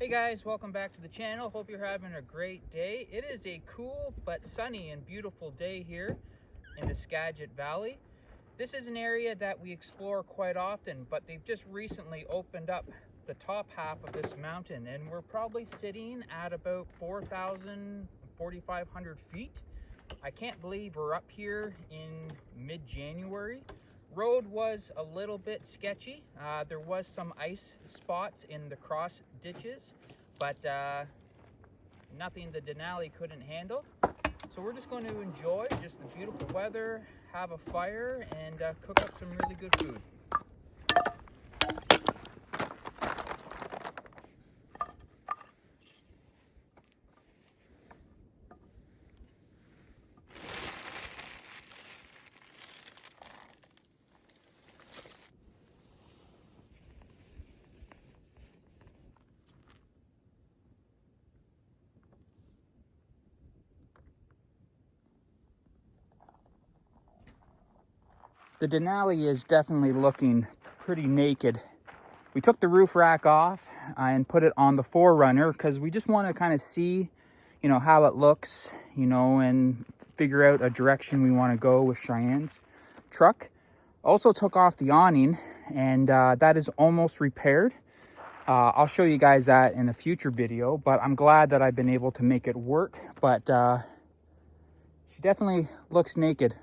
Hey guys, welcome back to the channel. Hope you're having a great day. It is a cool but sunny and beautiful day here in the Skagit Valley. This is an area that we explore quite often, but they've just recently opened up the top half of this mountain, and we're probably sitting at about 4,000, 4,500 feet. I can't believe we're up here in mid-January. Road was a little bit sketchy. There was some ice spots in the cross ditches, but nothing the Denali couldn't handle. So we're just going to enjoy just the beautiful weather, have a fire, and cook up some really good food. The Denali is definitely looking pretty naked. We took the roof rack off and put it on the 4Runner because we just want to kind of see, how it looks, and figure out a direction we want to go with Cheyenne's truck. Also took off the awning, and that is almost repaired. I'll show you guys that in a future video, but I'm glad that I've been able to make it work. But she definitely looks naked.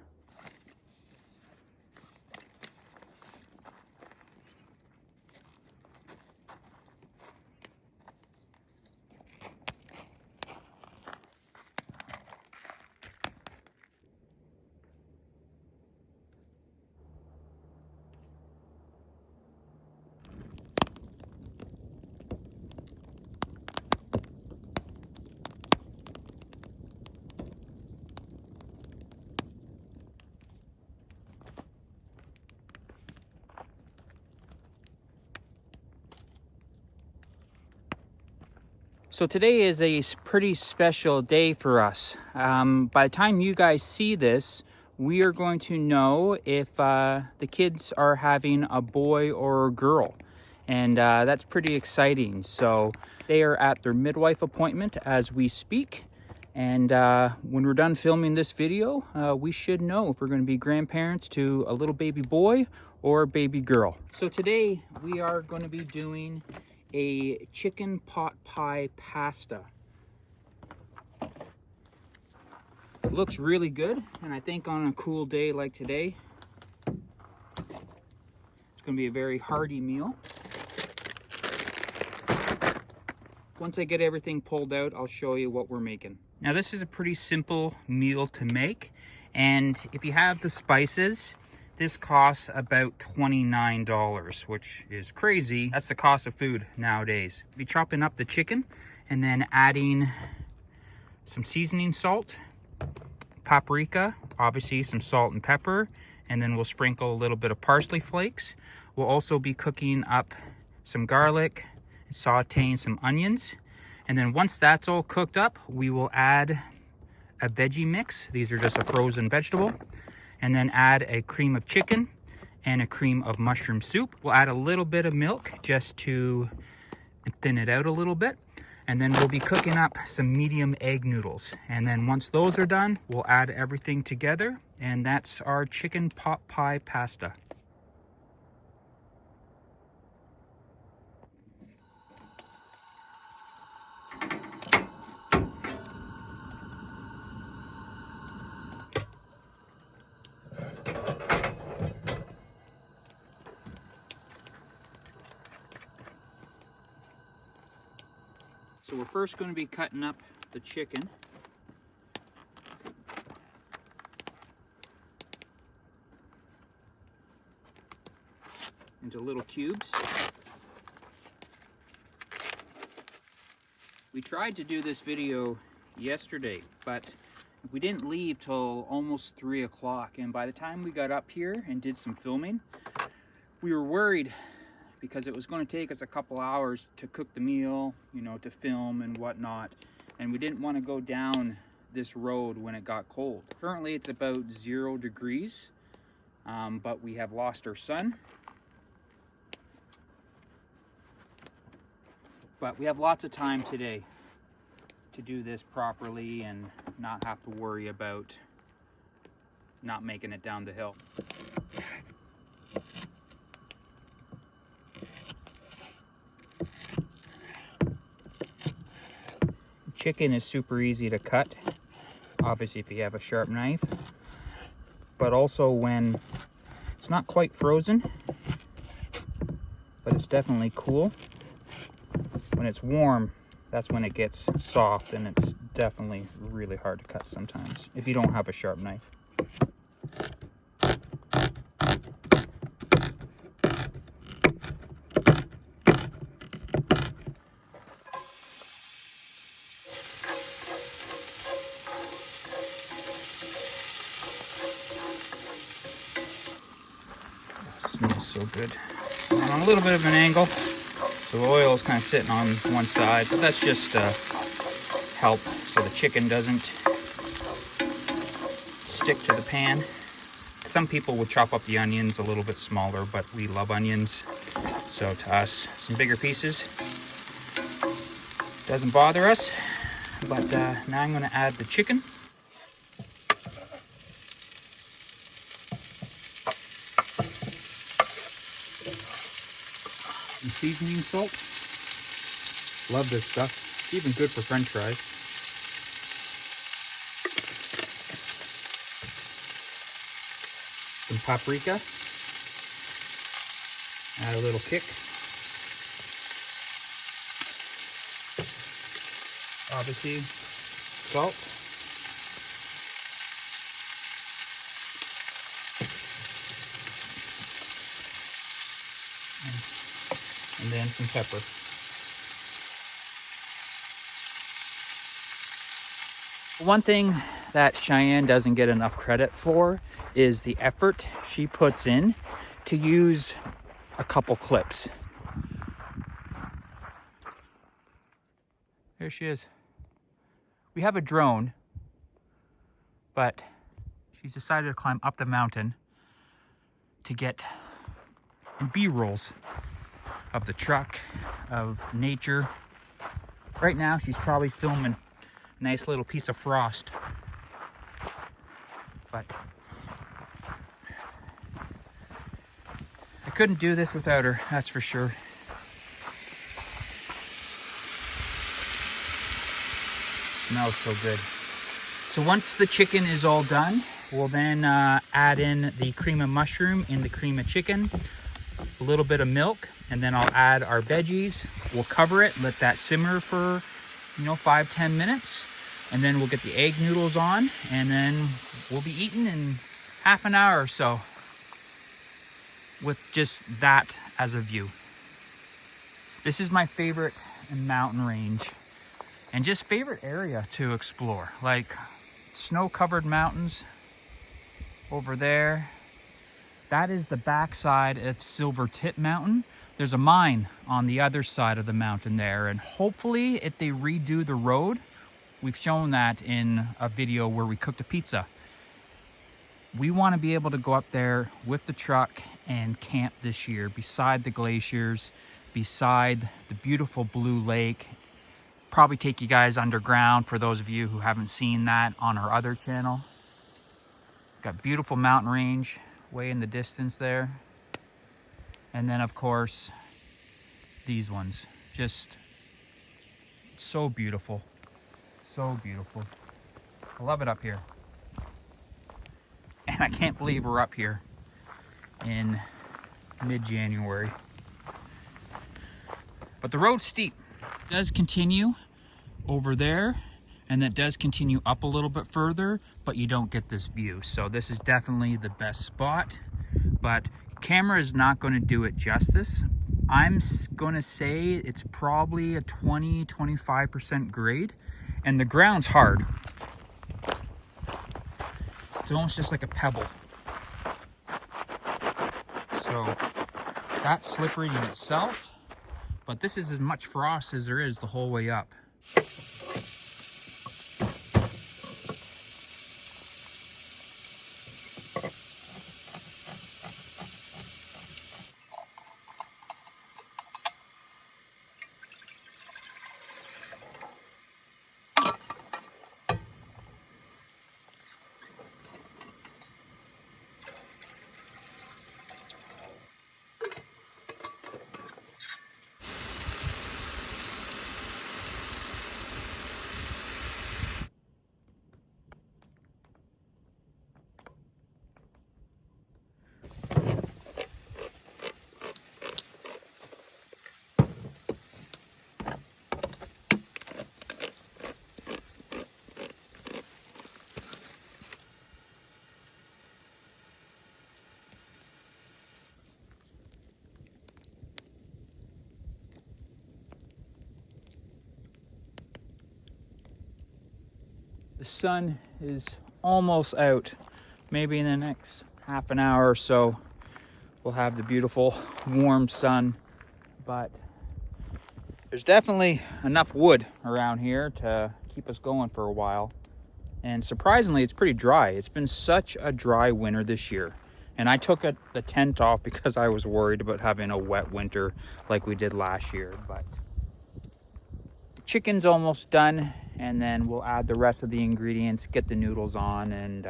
So today is a pretty special day for us. By the time you guys see this, we are going to know if the kids are having a boy or a girl. And that's pretty exciting. So they are at their midwife appointment as we speak. And when we're done filming this video, we should know if we're going to be grandparents to a little baby boy or a baby girl. So today we are going to be doing a chicken pot pie pasta. It looks really good, and I think on a cool day like today, it's going to be a very hearty meal. Once I get everything pulled out, I'll show you what we're making. Now this is a pretty simple meal to make, and if you have the spices, this costs about $29, which is crazy. That's the cost of food nowadays. Be chopping up the chicken and then adding some seasoning salt, paprika, obviously some salt and pepper, and then we'll sprinkle a little bit of parsley flakes. We'll also be cooking up some garlic, sauteing some onions. And then once that's all cooked up, we will add a veggie mix. These are just a frozen vegetable. And then add a cream of chicken and a cream of mushroom soup. We'll add a little bit of milk just to thin it out a little bit. And then we'll be cooking up some medium egg noodles. And then once those are done, we'll add everything together. And that's our chicken pot pie pasta. So we're first going to be cutting up the chicken. Into little cubes. We tried to do this video yesterday, but we didn't leave till almost 3 o'clock. And by the time we got up here and did some filming, we were worried because it was going to take us a couple hours to cook the meal, to film and whatnot. And we didn't want to go down this road when it got cold. Currently it's about 0 degrees, but we have lost our sun. But we have lots of time today to do this properly and not have to worry about not making it down the hill. Chicken is super easy to cut, obviously if you have a sharp knife, but also when it's not quite frozen, but it's definitely cool. When it's warm, that's when it gets soft, and it's definitely really hard to cut sometimes if you don't have a sharp knife. Smells so good. On a little bit of an angle, so the oil is kind of sitting on one side, but that's just help so the chicken doesn't stick to the pan. Some people would chop up the onions a little bit smaller, but we love onions, so to us, some bigger pieces doesn't bother us. But now I'm going to add the chicken. And seasoning salt. Love this stuff. It's even good for French fries. Some paprika. Add a little kick. Obviously, salt. And then some pepper. One thing that Cheyenne doesn't get enough credit for is the effort she puts in to use a couple clips. There she is. We have a drone, but she's decided to climb up the mountain to get B-rolls of the truck, of nature. Right now, she's probably filming a nice little piece of frost. But I couldn't do this without her, that's for sure. Smells so good. So once the chicken is all done, we'll then add in the cream of mushroom in the cream of chicken, a little bit of milk, and then I'll add our veggies. We'll cover it, let that simmer for 5-10 minutes, and then we'll get the egg noodles on, and then we'll be eating in half an hour or so with just that as a view. This is my favorite mountain range and just favorite area to explore. Like snow-covered mountains over there. That is the backside of Silver Tip Mountain. There's a mine on the other side of the mountain there, and hopefully if they redo the road, we've shown that in a video where we cooked a pizza. We want to be able to go up there with the truck and camp this year beside the glaciers, beside the beautiful blue lake. Probably take you guys underground for those of you who haven't seen that on our other channel. Got beautiful mountain range way in the distance there. And then of course, these ones. Just so beautiful. So beautiful. I love it up here. And I can't believe we're up here in mid-January. But the road's steep. It does continue over there, and that does continue up a little bit further, but you don't get this view. So this is definitely the best spot, but camera is not going to do it justice. I'm going to say it's probably a 20-25% grade, and the ground's hard. It's almost just like a pebble. So that's slippery in itself, but this is as much frost as there is the whole way up. The sun is almost out. Maybe in the next half an hour or so, we'll have the beautiful warm sun. But there's definitely enough wood around here to keep us going for a while. And surprisingly, it's pretty dry. It's been such a dry winter this year. And I took the tent off because I was worried about having a wet winter like we did last year. But the chicken's almost done, and then we'll add the rest of the ingredients, get the noodles on, and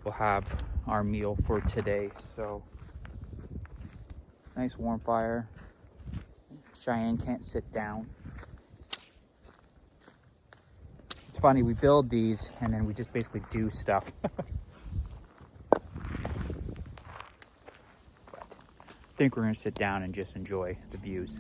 we'll have our meal for today. So, nice warm fire. Cheyenne can't sit down. It's funny, we build these and then we just basically do stuff. I think we're gonna sit down and just enjoy the views.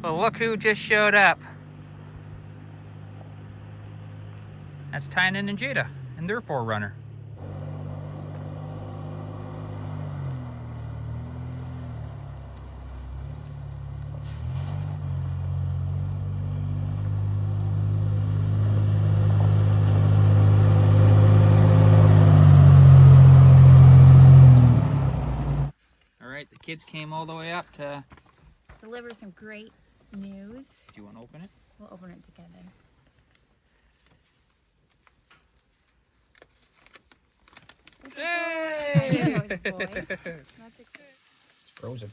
Well, look who just showed up. That's Tynan and Jada and their Forerunner. The kids came all the way up to deliver some great news. Do you want to open it? We'll open it together. Hey! It's frozen.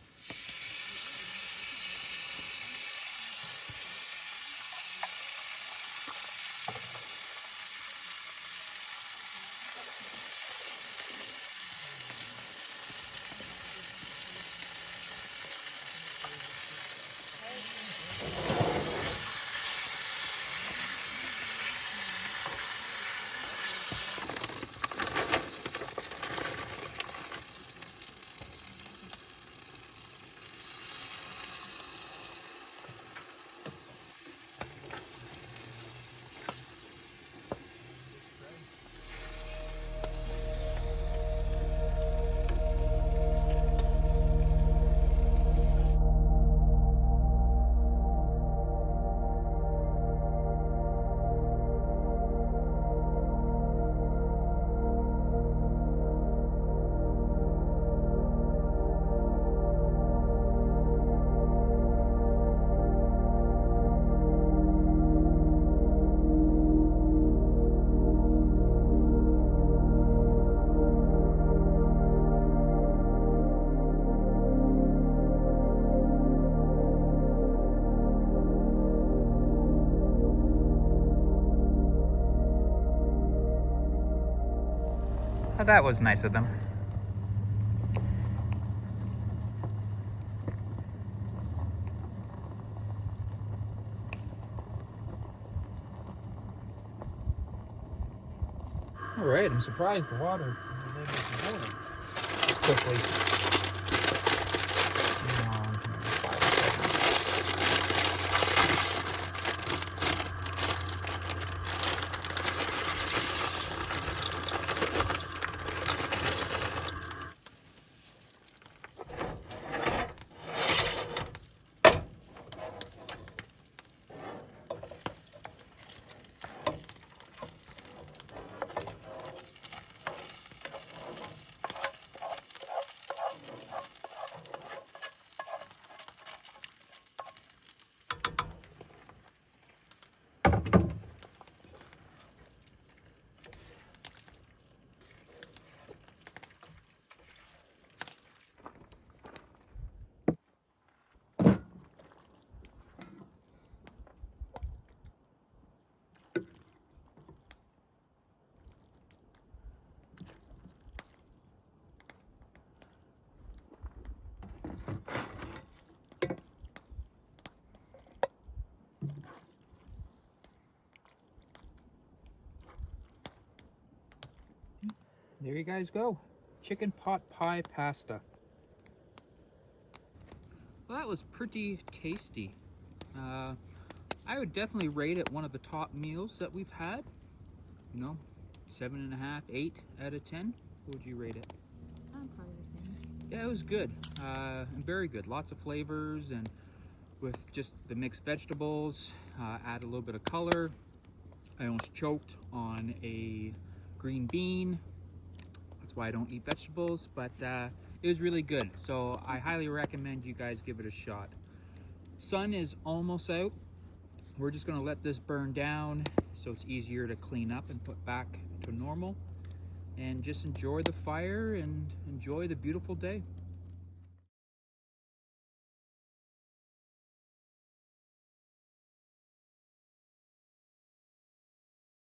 Oh, that was nice of them. All right, I'm surprised the water was able to boil this quickly. There you guys go. Chicken pot pie pasta. Well, that was pretty tasty. I would definitely rate it one of the top meals that we've had. You know, 7.5, 8 out of 10. What would you rate it? I'm probably the same. Yeah, it was good. Very good. Lots of flavors, and with just the mixed vegetables, add a little bit of color. I almost choked on a green bean. That's why I don't eat vegetables, but it was really good. So I highly recommend you guys give it a shot. Sun is almost out. We're just gonna let this burn down so it's easier to clean up and put back to normal. And just enjoy the fire and enjoy the beautiful day.